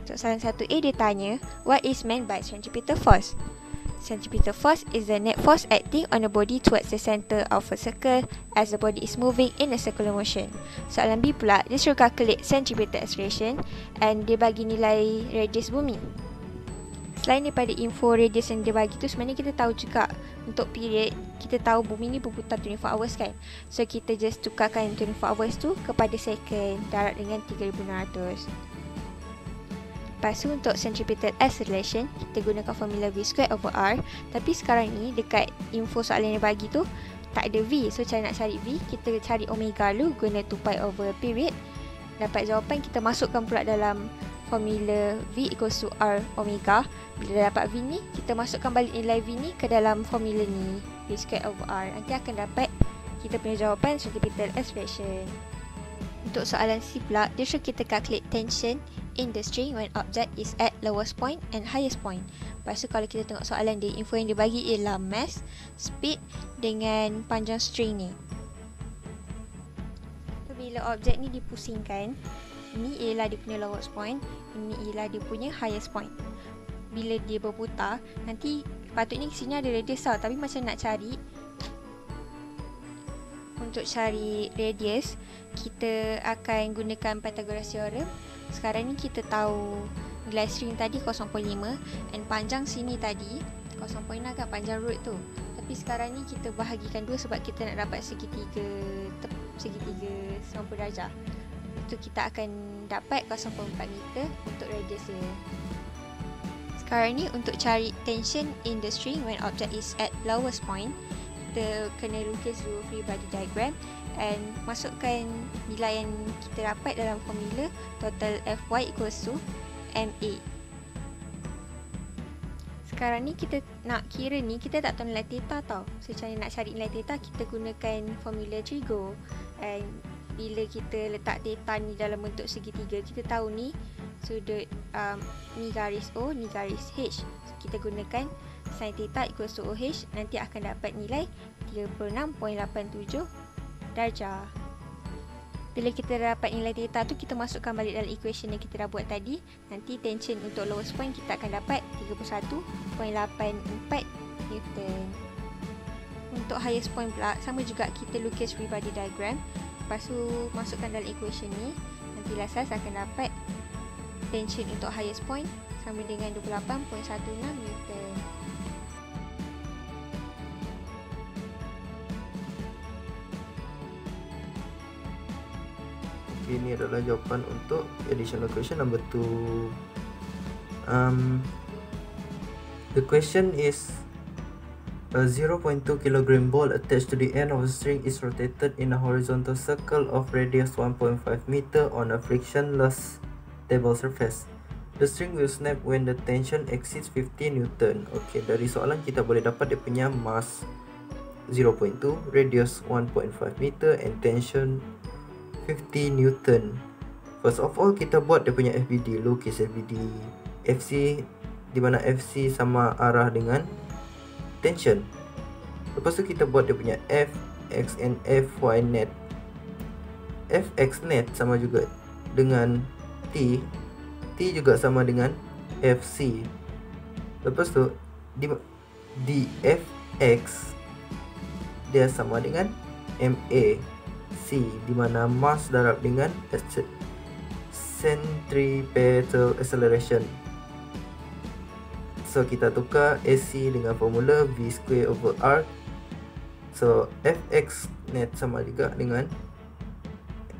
Untuk soalan 1A dia tanya, what is meant by centripetal force? Centripetal force is the net force acting on a body towards the center of a circle as the body is moving in a circular motion. Soalan B pula, dia suruh calculate centripetal acceleration and dia bagi nilai radius bumi. Selain daripada info radius yang dia bagi tu, sebenarnya kita tahu juga untuk period, kita tahu bumi ni berputar 24 hours kan. So kita just tukarkan 24 hours tu kepada second darab dengan 3600. Lepas tu untuk centripetal acceleration, kita gunakan formula V²/R. Tapi sekarang ni dekat info soalan yang bagi tu tak ada V. So cara nak cari V, kita cari omega dulu, guna 2π/period. Dapat jawapan, kita masukkan pula dalam formula V = R omega. Bila dapat V ni, kita masukkan balik nilai V ni ke dalam formula ni, V²/R. Nanti akan dapat kita punya jawapan centripetal acceleration. Untuk soalan C pula, dia suruh kita calculate tension in the string when object is at lowest point and highest point. Lepas tu kalau kita tengok soalan dia, info yang dia bagi ialah mass, speed dengan panjang string ni. So, bila objek ni dipusingkan, ini ialah dia punya lowest point, ini ialah dia punya highest point. Bila dia berputar, nanti patutnya sini ada radius tau, tapi macam nak cari, untuk cari radius, kita akan gunakan Pythagoras theorem. Sekarang ni kita tahu nilai string tadi 0.5 dan panjang sini tadi 0.6 kan, panjang root tu. Tapi sekarang ni kita bahagikan dua sebab kita nak dapat segitiga 90 darjah. Itu kita akan dapat 0.4 meter untuk radius dia. Sekarang ni untuk cari tension in the string when object is at lowest point, kita kena lukis dulu free body diagram and masukkan nilai yang kita dapat dalam formula total Fy = ma. Sekarang ni kita nak kira ni, kita tak tahu nilai theta tau. So cara nak cari nilai theta, kita gunakan formula trigo. And bila kita letak theta ni dalam bentuk segitiga, kita tahu ni sudut ni garis O, ni garis H. So, kita gunakan sin theta = OH, nanti akan dapat nilai 36.87 darjah. Bila kita dapat nilai theta tu, kita masukkan balik dalam equation yang kita dah buat tadi. Nanti tension untuk lowest point kita akan dapat 31.84 Newton. Untuk highest point pula, sama juga, kita lukis free body diagram. Lepas tu masukkan dalam equation ni, nanti last akan dapat tension untuk highest point sama dengan 28.16 Newton. Ini adalah jawapan untuk additional question number 2. The question is a 0.2 kg ball attached to the end of a string is rotated in a horizontal circle of radius 1.5 meter on a frictionless table surface. The string will snap when the tension exceeds 50 Newton. Okay, dari soalan kita boleh dapat dia punya mass 0.2, radius 1.5 meter and tension 50 Newton. First of all, kita buat dia punya FBD, lukis FBD FC, di mana FC sama arah dengan tension. Lepas tu kita buat dia punya Fx and Fy net. Fx net sama juga dengan T juga sama dengan FC. Lepas tu di Fx dia sama dengan ma C, di mana mass darab dengan centripetal acceleration. So kita tukar AC dengan formula V²/R. So Fx net sama juga dengan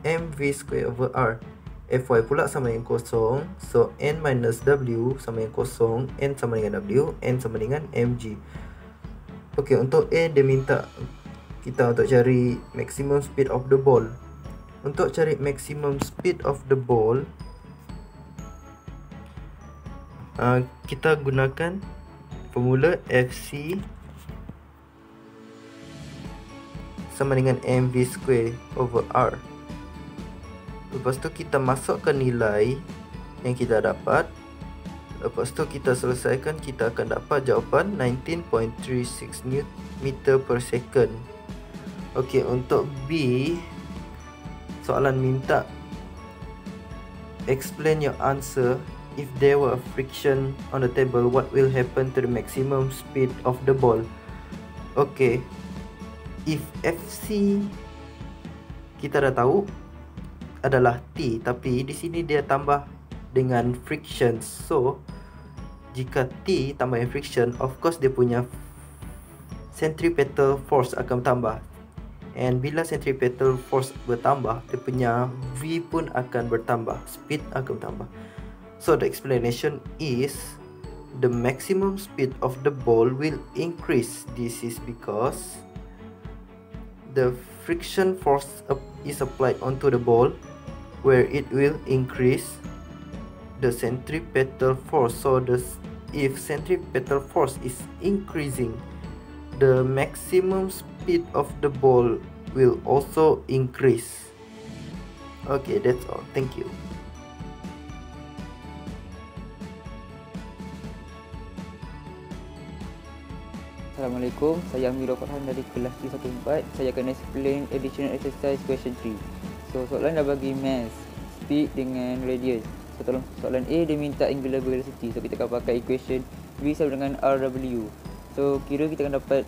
mv²/R. Fy pula sama dengan kosong. So n minus W sama dengan kosong, n sama dengan W, n sama dengan mg. Okay, untuk A dia minta kita untuk cari maximum speed of the ball. Untuk cari maximum speed of the ball, kita gunakan formula Fc sama dengan mv²/R. Lepas tu kita masukkan nilai yang kita dapat. Lepas tu kita selesaikan, kita akan dapat jawapan 19.36 meter per second. Okey, untuk B, soalan minta explain your answer if there were a friction on the table, what will happen to the maximum speed of the ball? Okay, if FC kita dah tahu adalah T, tapi di sini dia tambah dengan friction. So jika T tambah dengan friction, of course dia punya centripetal force akan tambah. And bila centripetal force bertambah, dia punya V pun akan bertambah, speed akan bertambah. So the explanation is the maximum speed of the ball will increase. This is because the friction force is applied onto the ball, where it will increase the centripetal force. So if centripetal force is increasing, the maximum speed of the ball will also increase. Okay, that's all. Thank you. Assalamualaikum, saya Amirul Farhan dari kelas T14. Saya akan explain additional exercise question 3. So, soalan dah bagi mass, speed dengan radius. So, soalan A dia minta angular velocity. So, kita akan pakai equation V sama dengan RW. So, kira kita akan dapat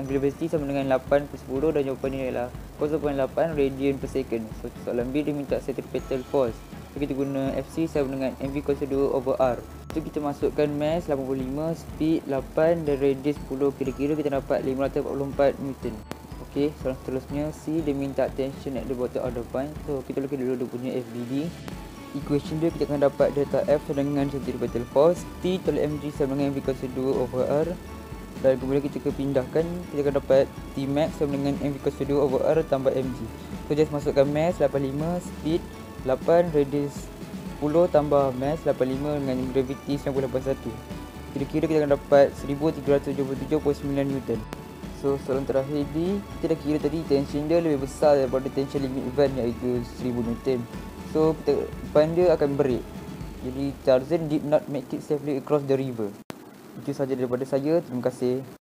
angular velocity sama dengan 8 per 10 dan jawapan ini adalah 0.8 radian per second. So, soalan B dia minta centripetal force. So, kita guna FC sama dengan mv kuasa 2/r. So, kita masukkan mass 85, speed 8 dan radius 10. Kira-kira kita dapat 544 Newton. Okey, soalan seterusnya C dia minta tension at the bottom of the point. So, kita lukis dulu dia punya FBD. Equation dia kita akan dapat delta F sama dengan centripetal force, T tolak mg sama dengan mv kuasa 2/r. Dan kemudian kita pindahkan, kita akan dapat T max sama dengan mv kuasa 2/r tambah mg. So, just masukkan mass 85, speed 8, radius 10 tambah mass 85 dengan gravity 981. Kira-kira kita akan dapat 1377.9 Newton. So, soalan terakhir di kita dah kira tadi tension dia lebih besar daripada tension limit event iaitu 1000 Newton. So, depan dia akan break. Jadi, Tarzan did not make it safely across the river. Itu sahaja daripada saya. Terima kasih.